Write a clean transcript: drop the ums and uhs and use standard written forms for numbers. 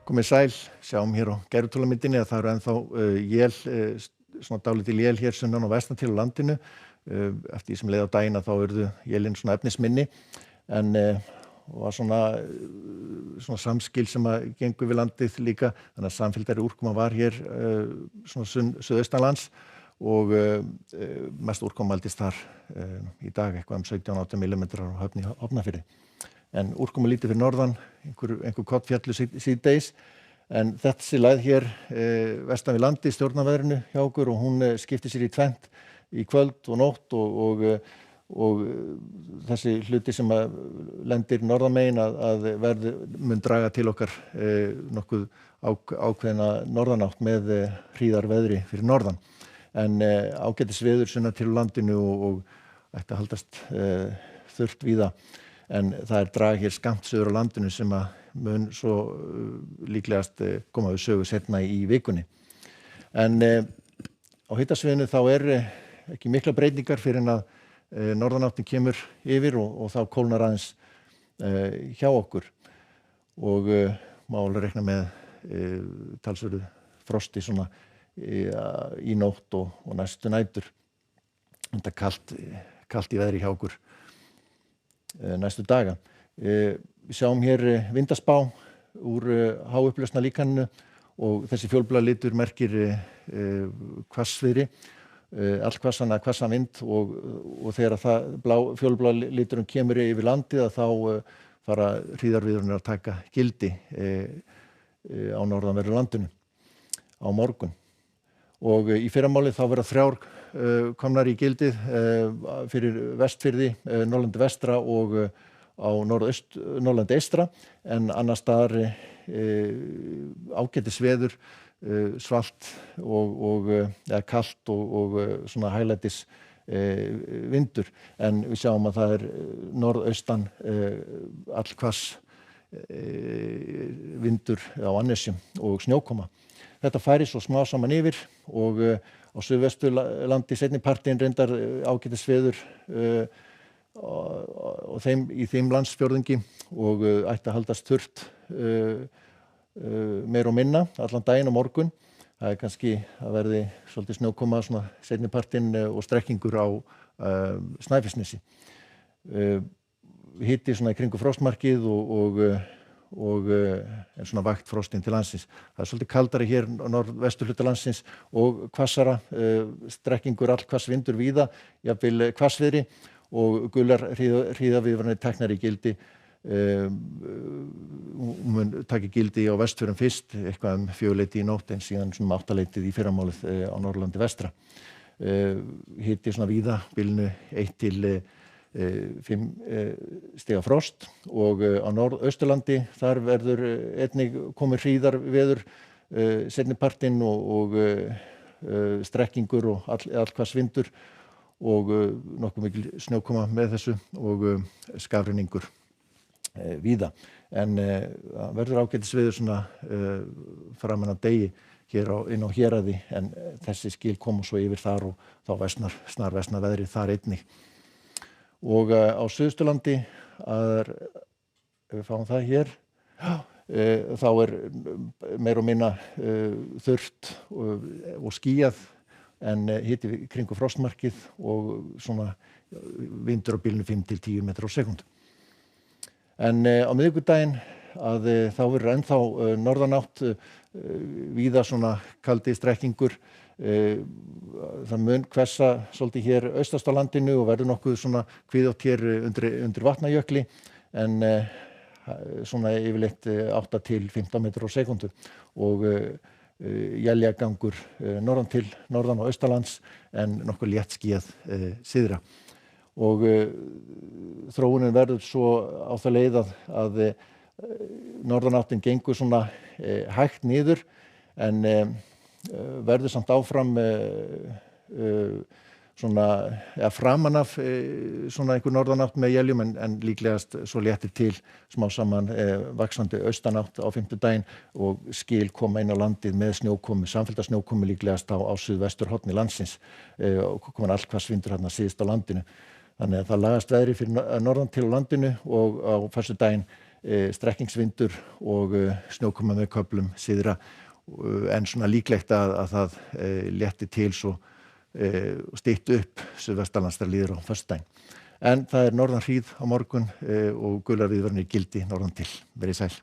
Komið sæl, sjáum hér á gervitúlamyndinni að það eru ennþá él, svona dálítil él hér sunnan og vestan til á landinu. Eftir því sem leið á daginn að þá urðu élin svona efnisminni, en var svona samskil sem að gengu við landið líka, þannig að samfelldari úrkoma var hér svona suðaustanlands og mest úrkoma mældist þar í dag, eitthvað 17-18 mm á Höfn í Hornafirði. En úrkoma lítið fyrir norðan, einhver kollfjallu síðdegis, en þessi lægð hér vestan við landi stjórnarveðrinu hjá okkur og hún skiptir sér í tvennt í kvöld og nótt og þessi hluti sem að lendir norðanmegin að mun draga til okkar nokkuð ákveðna norðanátt með hríðarveðri fyrir norðan. En ágætis veður sunnan til landinu og ætti að haldast þurrt víða. En það drag hér skammt suður á landinu sem að mun svo líklegast koma við sögu seinna í vikunni. En á hitasviðinu þá ekki mikla breytingar fyrir en að norðanáttin kemur yfir og þá kólnar aðeins hjá okkur. Og má alveg reikna með talsverðu frosti svona í nótt og næstu nætur. Þetta kalt í veðri hjá okkur næstu daga. Við sjáum hér vindaspá úr háupplausna líkaninu og þessi fjólubláa litur merkir hvassviðri, allhvassan vind og þegar fjólubláa liturinn kemur yfir landið að þá fara hríðarviðrunir að taka gildi á norðanverðu landinu á morgun. Og í fyrramálið þá verða 3 komnar í gildið fyrir Vestfirði, Norðurlandi vestra og á Norðurlandi eystra, en annars staðar ágætis veður, svalt og kalt og svona hæglætis vindur, en við sjáum að það norðaustan allhvass vindur á annesjum og snjókoma. Þetta færi svo smá saman yfir og á Suðvesturlandi seinni partinn reyndar ágætis veður og í þeim landsfjórðungi og ætti að haldast þurrt meira og minna allan daginn og morgun. Það kannski að verði svolítið snjókoma svona seinni partinn og strekkingur á Snæfellsnesi. Hiti svona í kringum frostmarkið og svona vægt frostinn til landsins. Það svolítið kaldari hér á norðvesturhluta landsins og hvassara, strekkingur allhvass vindur víða, jafnvel hvassviðri og gular hríðarviðvaranir teknar í gildi. Mun taki gildi á Vestfjörðum fyrst, eitthvað 4-leytið í nótt, en síðan svona 8-leytið í fyrramálið á Norðurlandi vestra. Hiti svona víða, bilinu 1 til 5 stiga frost og á Norðausturlandi þar verður einnig komið hríðarveður seinni partinn og strekkingur og allhvass vindur og nokkuð mikil snjókoma með þessu og skafrenningur víða. En verður ágætis veður svona framan á degi hér inn á héraði, en þessi skil koma svo yfir þar og þá snarversnar veðrið þar einnig. Og á Suðausturlandi ef við fáum það hér, þá meira og minna þurrt og skýjað, en hiti kringum frostmarkið og svona vindur á bilinu 5 til 10 metrar á sekúndu. En á miðvikudaginn þá verður ennþá norðanátt, víða svona kaldi strekkingur. Það mun hvessa svolítið hér austast á landinu og verður nokkuð svona hvíðátt hér undir Vatnajökli, en svona yfirleitt 8 til 15 metrar á sekúndu og éljagangur norðan og austalands, en nokkuð léttskýjað syðra. Og þróunin verður svo á það leið að norðanáttin gengur svona hægt niður, en verður samt áfram svona framan af svona einhver norðanátt með éljum, en líklegast svo léttir til smá saman vaxandi austanátt á fimmtudaginn og skil koma inn á landið með snjókomu, samfellda snjókomu líklegast á suðvesturhorni landsins og komin allhvass vindur þarna síðst á landinu. Þannig að það lagast veðri fyrir norðan til á landinu og á föstudaginn strekkingsvindur og snjókoma með köflum syðra en svona líklegt að það létti til svo stytti upp suðvestanlands þegar líður á föstudaginn. En það norðan hríð á morgun og gular viðvaranir í gildi norðan til. Verið sæl.